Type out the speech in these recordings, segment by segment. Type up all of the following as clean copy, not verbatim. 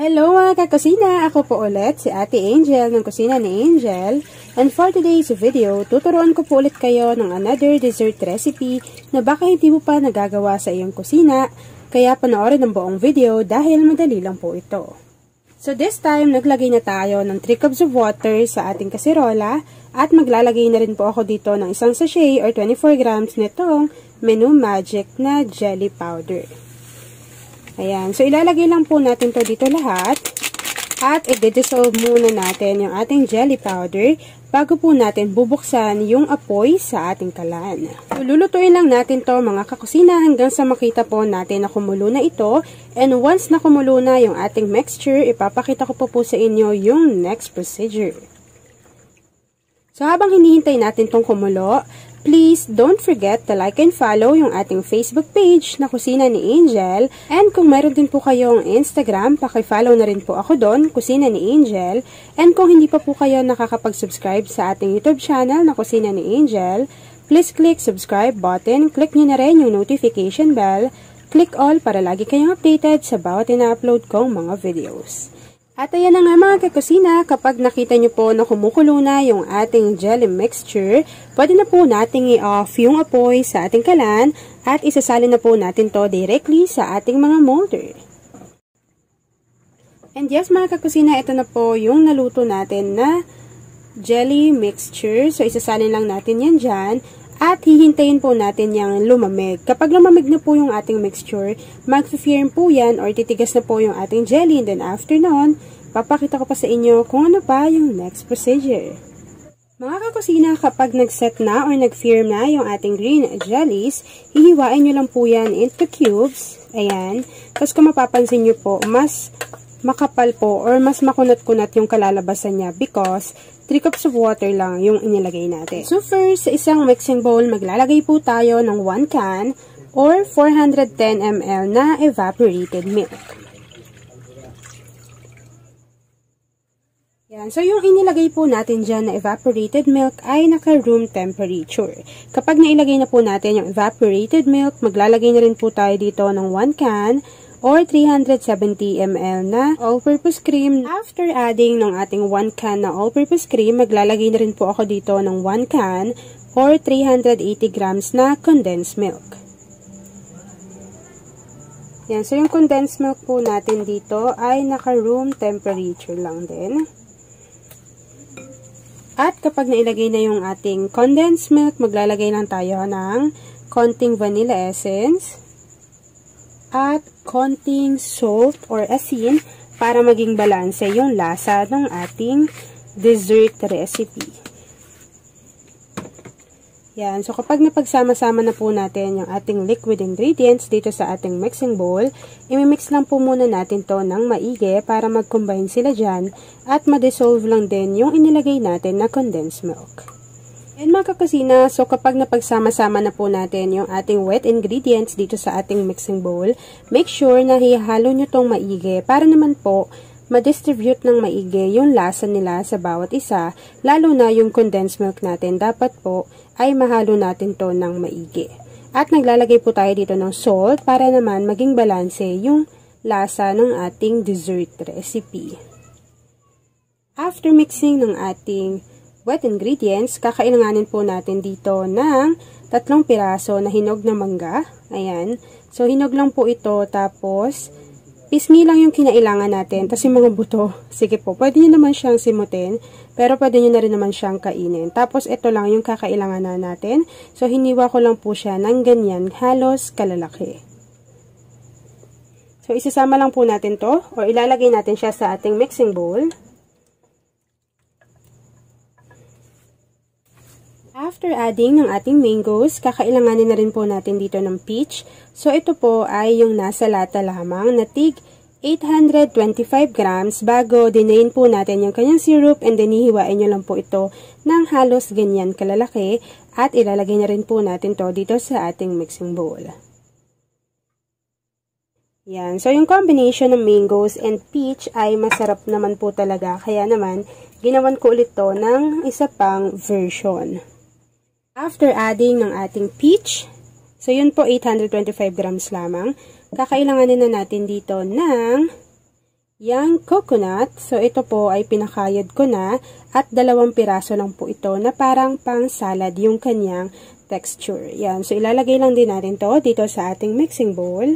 Hello mga kakusina! Ako po ulit si Ate Angel ng Kusina ni Angel. And for today's video, tuturuan ko po ulit kayo ng another dessert recipe na baka hindi mo pa nagagawa sa iyong kusina. Kaya panoorin ang buong video dahil madali lang po ito. So this time, naglagay na tayo ng 3 cups of water sa ating kaserola at maglalagay na rin po ako dito ng isang sachet or 24 grams nitong Menu Magic na jelly powder. Ayan. So, ilalagay lang po natin to dito lahat. At i-dissolve muna natin yung ating jelly powder bago po natin bubuksan yung apoy sa ating kalan. So, lulutuin lang natin to mga kakusina hanggang sa makita po natin na kumulo na ito. And once na kumulo na yung ating mixture, ipapakita ko po sa inyo yung next procedure. So, habang hinihintay natin tong kumulo, please don't forget to like and follow yung ating Facebook page na Kusina ni Angel. And kung mayroon din po kayong Instagram, paki-follow na rin po ako doon, Kusina ni Angel. And kung hindi pa po kayo nakakapag-subscribe sa ating YouTube channel na Kusina ni Angel, please click subscribe button, click nyo na rin yung notification bell, click all para lagi kayong updated sa bawat ina-upload kong mga videos. At ayan na nga mga kakusina, kapag nakita nyo po na kumukulo na yung ating jelly mixture, pwede na po nating i-off yung apoy sa ating kalan at isasalin na po natin to directly sa ating mga molder. And yes mga kakusina, ito na po yung naluto natin na jelly mixture. So isasalin lang natin yan dyan. At hihintayin po natin yung lumamig. Kapag lumamig na po yung ating mixture, mag-firm po yan or titigas na po yung ating jelly. And then after nun, papakita ko pa sa inyo kung ano pa yung next procedure. Mga kakusina, kapag nag-set na or nag-firm na yung ating green jellies, hihiwain nyo lang po yan into cubes. Ayan. Tapos kung mapapansin nyo po, mas makapal po or mas makunat-kunat yung kalalabasan niya because 3 cups of water lang yung inilagay natin. So first, sa isang mixing bowl, maglalagay po tayo ng 1 can or 410 ml na evaporated milk. Yan. So yung inilagay po natin dyan na evaporated milk ay naka-room temperature. Kapag nailagay na po natin yung evaporated milk, maglalagay na rin po tayo dito ng 1 can or 370 ml na all-purpose cream. After adding ng ating 1 can na all-purpose cream, maglalagay na rin po ako dito ng 1 can or 380 grams na condensed milk. Yan. So, yung condensed milk po natin dito ay naka-room temperature lang din. At kapag nailagay na yung ating condensed milk, maglalagay lang tayo ng konting vanilla essence at konting salt or asin para maging balanse yung lasa ng ating dessert recipe. Yan. So, kapag napagsama-sama na po natin yung ating liquid ingredients dito sa ating mixing bowl, imimix lang po muna natin to ng maigi para mag-combine sila dyan at ma-dissolve lang din yung inilagay natin na condensed milk. And mga kakusina, so kapag napagsama-sama na po natin yung ating wet ingredients dito sa ating mixing bowl, make sure na hihalo nyo tong maigi para naman po ma-distribute ng maigi yung lasa nila sa bawat isa, lalo na yung condensed milk natin, dapat po ay mahalo natin to ng maigi. At naglalagay po tayo dito ng salt para naman maging balanse yung lasa ng ating dessert recipe. After mixing ng ating wet ingredients, kakailanganin po natin dito ng 3 piraso na hinog na mangga. Ayan. So, hinog lang po ito. Tapos, pisngi lang yung kinailangan natin. Tapos, yung mga buto, sige po, pwede nyo naman siyang simutin. Pero, pwede nyo na rin naman siyang kainin. Tapos, ito lang yung kakailangan na natin. So, hiniwa ko lang po siya ng ganyan, halos kalalaki. So, isasama lang po natin to or ilalagay natin siya sa ating mixing bowl. After adding ng ating mangoes, kakailanganin na rin po natin dito ng peach. So, ito po ay yung nasa lata lamang na tig 825 grams bago dinayin po natin yung kanyang syrup and then hihiwain nyo lang po ito ng halos ganyan kalalaki at ilalagay na rin po natin to dito sa ating mixing bowl. Yan. So, yung combination ng mangoes and peach ay masarap naman po talaga. Kaya naman, ginawan ko ulit to ng isa pang version. After adding ng ating peach, so yun po 825 grams lamang, kakailanganin na natin dito ng yang coconut. So, ito po ay pinakayod ko na at 2 piraso lang po ito na parang pang salad yung kanyang texture. Yan. So, ilalagay lang din natin to dito sa ating mixing bowl.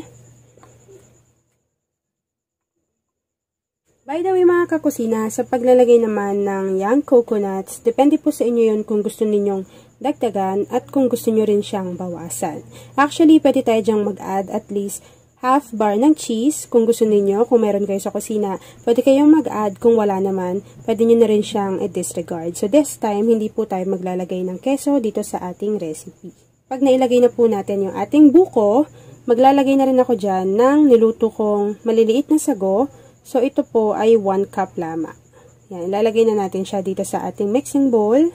By the way mga kakusina, sa paglalagay naman ng young coconuts, depende po sa inyo yun kung gusto ninyong dagdagan at kung gusto nyo rin siyang bawasan. Actually, pwede tayo dyang mag-add at least half bar ng cheese kung gusto ninyo. Kung meron kayo sa kusina, pwede kayong mag-add. Kung wala naman, pwede nyo na rin siyang i-disregard. So this time, hindi po tayo maglalagay ng keso dito sa ating recipe. Pag nailagay na po natin yung ating buko, maglalagay na rin ako dyan ng niluto kong maliliit na sago. So, ito po ay 1 cup lamang. Yan, ilalagay na natin siya dito sa ating mixing bowl.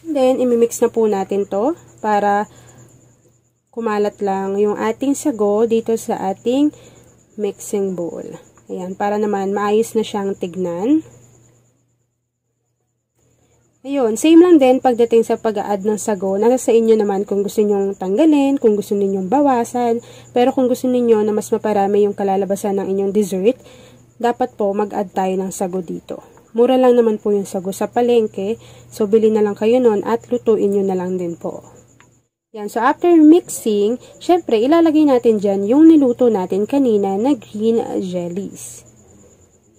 Then, imimix na po natin to para kumalat lang yung ating sago dito sa ating mixing bowl. Ayan, para naman maayos na siyang tignan. Ayun, same lang din pagdating sa pag-a-add ng sago. Nasa sa inyo naman kung gusto nyong tanggalin, kung gusto ninyong bawasan. Pero kung gusto ninyo na mas maparami yung kalalabasan ng inyong dessert, dapat po mag-add tayo ng sago dito. Mura lang naman po yung sago sa palengke. So, bili na lang kayo nun at lutuin nyo na lang din po. Yan, so after mixing, syempre ilalagay natin dyan yung niluto natin kanina na green jellies.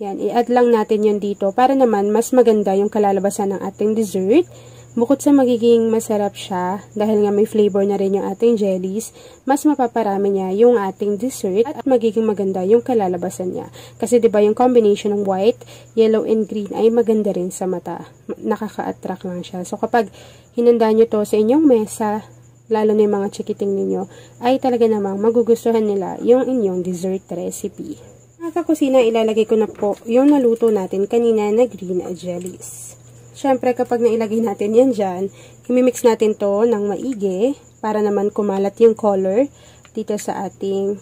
Yan, i-add lang natin yun dito para naman mas maganda yung kalalabasan ng ating dessert. Bukod sa magiging masarap siya, dahil nga may flavor na rin yung ating jellies, mas mapaparami niya yung ating dessert at magiging maganda yung kalalabasan niya. Kasi diba yung combination ng white, yellow, and green ay maganda rin sa mata. Nakaka-attract lang siya. So kapag hinanda nyo to sa inyong mesa, lalo na yung mga chikiting ninyo, ay talaga namang magugustuhan nila yung inyong dessert recipe. Mga kakusina, ilalagay ko na po yung naluto natin kanina na green jellies. Siyempre, kapag nailagay natin yan dyan, imimix natin to ng maigi para naman kumalat yung color dito sa ating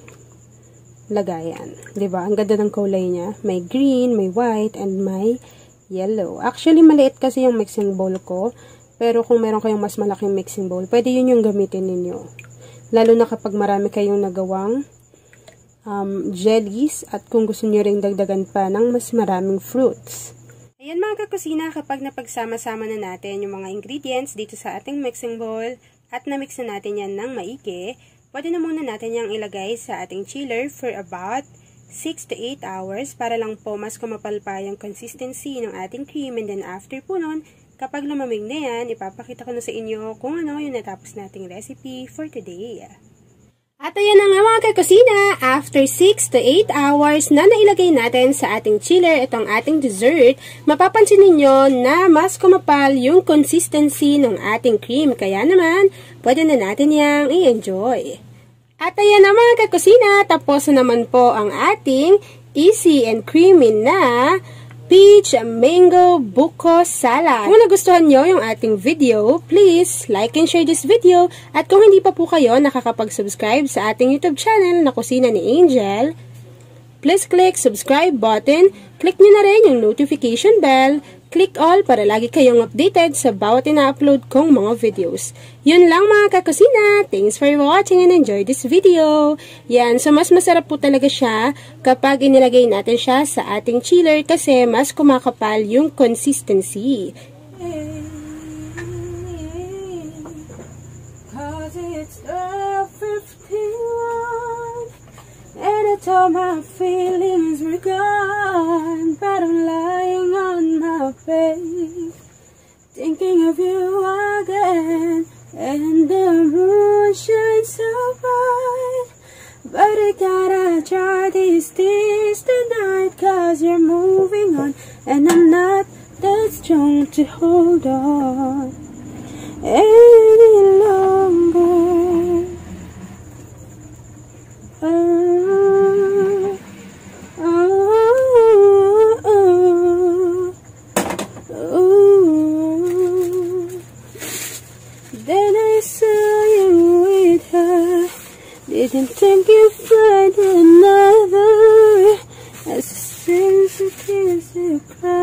lagayan. Diba? Ang ganda ng kulay niya. May green, may white, and may yellow. Actually, maliit kasi yung mixing bowl ko. Pero kung meron kayong mas malaking mixing bowl, pwede yun yung gamitin ninyo. Lalo na kapag marami kayong nagawang jellies at kung gusto nyo ring dagdagan pa ng mas maraming fruits. Ayan mga kakusina, kapag napagsama-sama na natin yung mga ingredients dito sa ating mixing bowl at na-mix na natin yan ng maigi, pwede na muna natin yung ilagay sa ating chiller for about 6 to 8 hours para lang po mas kumapal pa yung consistency ng ating cream, and then after po nun, kapag lumamig na yan, ipapakita ko na sa inyo kung ano yung natapos nating recipe for today. At ayan na nga mga kakusina, after 6 to 8 hours na nailagay natin sa ating chiller itong ating dessert, mapapansin ninyo na mas kumapal yung consistency ng ating cream. Kaya naman, pwede na natin yang i-enjoy. At ayan na mga kakusina, tapos na naman po ang ating easy and creamy na peach mango buko salad. Kung nagustuhan nyo yung ating video, please like and share this video. At kung hindi pa po kayo nakakapag-subscribe sa ating YouTube channel na Kusina ni Angel, please click subscribe button, click nyo na rin yung notification bell, click all para lagi kayong updated sa bawat ina-upload kong mga videos. Yun lang mga kakusina. Thanks for watching and enjoy this video. Yan, so mas masarap po talaga siya kapag inilagay natin siya sa ating chiller kasi mas kumakapal yung consistency. Cause it's 12:51 and I told my feelings were gone, but I'm lying on my bed thinking of you again. And the moon shines so bright, but I gotta try these things tonight, cause you're moving on, and I'm not that strong to hold on any longer. Then I saw you with her, didn't think you'd find another, as a sense of kiss you cry.